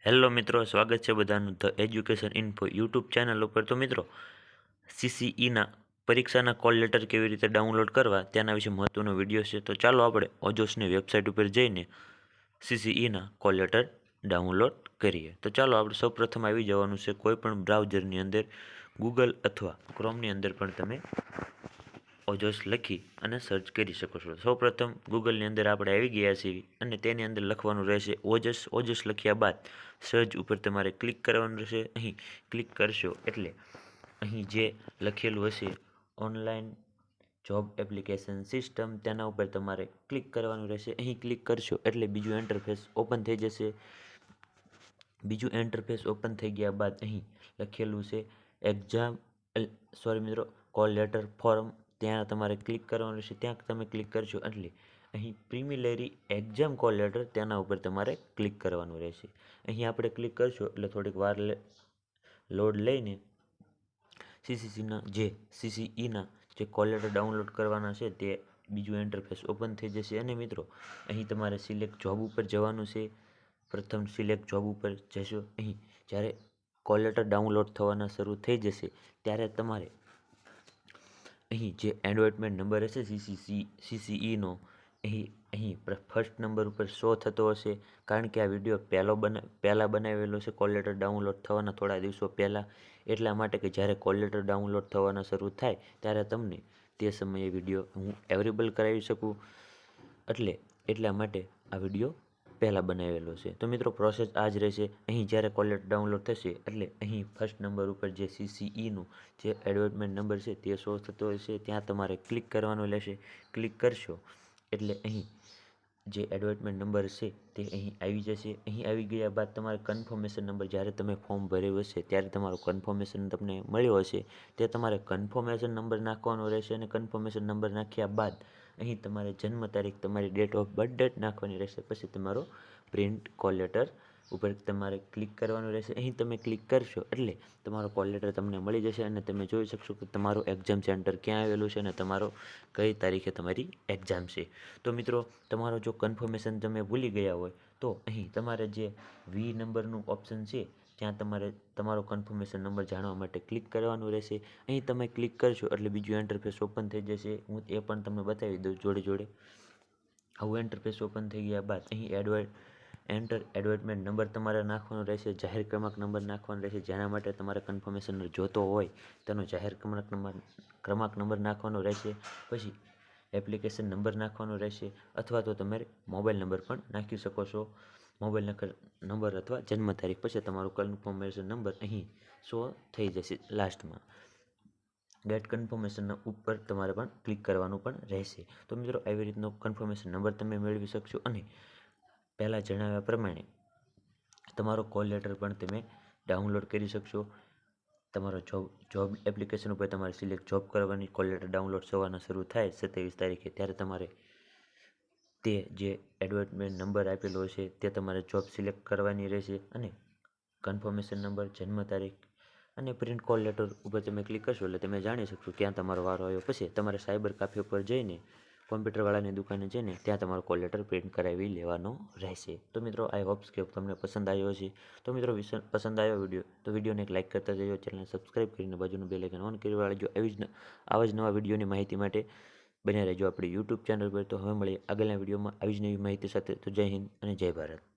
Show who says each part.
Speaker 1: Hello મિત્રો, સ્વાગત છે બધાનું the education info YouTube channel ઉપર। તો મિત્રો, સીસીઈના પરીક્ષાના કોલ લેટર કેવી રીતે ડાઉનલોડ કરવા તેના વિશે મહત્વનો વિડીયો છે। તો ચાલો આપણે ઓજસની વેબસાઇટ ઉપર જઈને સીસીઈના કોલ લેટર ડાઉનલોડ કરીએ। તો ચાલો આપણે સૌપ્રથમ આવી જવાનું છે કોઈ પણ બ્રાઉઝરની અંદર, ગૂગલ અથવા ક્રોમની અંદર પણ તમે ઓજસ લખી અને સર્ચ કરી શકો છો। સૌપ્રથમ ગૂગલની અંદર આપણે આવી ગયા છીએ અને તેની અંદર લખવાનું રહેશે ઓજસ। ઓજસ લખ્યા બાદ સર્ચ ઉપર તમારે ક્લિક કરવાનું રહેશે। અહીં ક્લિક કરશો એટલે અહીં જે લખેલું હશે ઓનલાઈન જોબ એપ્લિકેશન સિસ્ટમ, તેના ઉપર તમારે ક્લિક કરવાનું રહેશે। અહીં ક્લિક કરશો એટલે બીજું ઇન્ટરફેસ ઓપન થઈ જશે। બીજું ઇન્ટરફેસ ઓપન થઈ ગયા બાદ અહીં લખેલું છે કોલ લેટર ફોર્મ, ત્યાં તમારે ક્લિક કરવાનું રહેશે। ત્યાં તમે ક્લિક કરશો એટલે અહીં પ્રિલિમિનરી એક્ઝામ કોલ લેટર, તેના ઉપર તમારે ક્લિક કરવાનું રહેશે। અહીં આપણે ક્લિક કરશો એટલે થોડીક વાર લોડ લઈને સીસીઈના જે કોલ લેટર ડાઉનલોડ કરવાના છે તે બીજું ઇન્ટરફેસ ઓપન થઈ જશે। અને મિત્રો, અહીં તમારે સિલેક્ટ જોબ ઉપર જવાનું છે। પ્રથમ સિલેક્ટ જોબ ઉપર જશો। અહીં જ્યારે કોલ લેટર ડાઉનલોડ થવાના શરૂ થઈ જશે ત્યારે તમારે અહીં જે એડવર્ટમેન્ટ નંબર હશે સીસીઈનો, અહીં ફર્સ્ટ નંબર ઉપર શો થતો હશે, કારણ કે આ વિડીયો પહેલાં બનાવેલો છે કોલ લેટર ડાઉનલોડ થવાના થોડા દિવસો પહેલાં, એટલા માટે કે જ્યારે કોલ લેટર ડાઉનલોડ થવાના શરૂ થાય ત્યારે તમને તે સમયે વિડીયો હું અવેલેબલ કરાવી શકું, એટલા માટે આ વિડીયો પહેલાં બનાવેલો છે। તો મિત્રો, પ્રોસેસ આ જ રહેશે। અહીં જ્યારે કોલ લેટર ડાઉનલોડ થશે એટલે અહીં ફર્સ્ટ નંબર ઉપર જે સીસીઈનું જે એડવર્ટમેન્ટ નંબર છે તે શો થતો હશે, ત્યાં તમારે ક્લિક કરવાનું રહેશે। ક્લિક કરશો એટલે અહીં જે એડવર્ટમેન્ટ નંબર છે તે અહીં આવી જશે। અહીં આવી ગયા બાદ તમારે કન્ફર્મેશન નંબર, જ્યારે તમે ફોર્મ ભર્યું હશે ત્યારે તમારો કન્ફર્મેશન તમને મળ્યો હશે તે તમારે કન્ફર્મેશન નંબર નાખવાનો રહેશે। અને કન્ફર્મેશન નંબર નાખ્યા બાદ અહીં તમારે જન્મ તારીખ, તમારી ડેટ ઓફ બર્થ ડેટ નાખવાની રહેશે। પછી તમારો પ્રિન્ટ કોલ લેટર ઉપર તમારે ક્લિક કરવાનું રહેશે। અહીં તમે ક્લિક કરશો એટલે તમારો કોલ લેટર તમને મળી જશે અને તમે જોઈ શકશો કે તમારું એક્ઝામ સેન્ટર ક્યાં આવેલું છે અને તમારો કઈ તારીખે તમારી એક્ઝામ છે। તો મિત્રો, તમારો જો કન્ફર્મેશન તમે ભૂલી ગયા હોય તો અહીં તમારે જે વી નંબરનું ઓપ્શન છે ત્યાં તમારે તમારો કન્ફર્મેશન નંબર જાણવા માટે ક્લિક કરવાનું રહેશે। અહીં તમે ક્લિક કરશો એટલે બીજું ઇન્ટરફેસ ઓપન થઈ જશે। હું એ પણ તમને બતાવી દઉં જોડે। આવું ઇન્ટરફેસ ઓપન થઈ ગયા બાદ અહીં એડવર્ટમેન્ટ નંબર તમારે નાખવાનો રહેશે, જાહેર ક્રમાંક નંબર નાખવાનો રહેશે, જેના માટે તમારે કન્ફર્મેશન જોતો હોય તેનો જાહેર ક્રમાંક નંબર નાખવાનો રહેશે। પછી એપ્લિકેશન નંબર નાખવાનો રહેશે, અથવા તો તમે મોબાઈલ નંબર પણ નાખી શકો છો, મોબાઈલ નંબર અથવા જન્મ તારીખ। પછી તમારું કન્ફર્મેશન નંબર અહીં શો થઈ જશે લાસ્ટમાં। ગેટ કન્ફર્મેશન ઉપર તમારે પણ ક્લિક કરવાનું પણ રહેશે। તો મિત્રો, આવી રીતનો કન્ફર્મેશન નંબર તમે મેળવી શકશો અને પહેલાં જણાવ્યા પ્રમાણે તમારો કોલ લેટર પણ તમે ડાઉનલોડ કરી શકશો। તમારો જોબ એપ્લિકેશન ઉપર તમારે સિલેક્ટ જોબ કરવાની, કોલ લેટર ડાઉનલોડ થવાના શરૂ થાય 27 તારીખે ત્યારે તમારે તે જે એડવર્ટમેન્ટ નંબર આપેલો હશે તે તમારે જોબ સિલેક્ટ કરવાની રહેશે અને કન્ફર્મેશન નંબર, જન્મ તારીખ અને પ્રિન્ટ કોલ લેટર ઉપર તમે ક્લિક કરશો એટલે તમે જાણી શકશો ક્યાં તમારો વારો આવ્યો। પછી તમારે સાયબર કાફે ઉપર જઈને, કોમ્પ્યુટરવાળાની દુકાને જઈને ત્યાં તમારો કોલ લેટર પ્રિન્ટ કરાવી લેવાનો રહેશે। તો મિત્રો, આઈ હોપ્સ કે તમને પસંદ આવ્યો હશે। તો મિત્રો, પસંદ આવ્યો વિડીયો તો વિડીયોને એક લાઇક કરતા જજો, ચેનલને સબસ્ક્રાઈબ કરીને બાજુનું બેલ આઇકન ઓન કરી વાળજો। આવા જ નવા વિડીયોની માહિતી માટે બન્યા રહેજો આપણી યુટ્યુબ ચેનલ પર। તો હવે મળીએ આગળના વિડીયોમાં આવી જ નવી માહિતી સાથે। તો જય હિન્દ અને જય ભારત।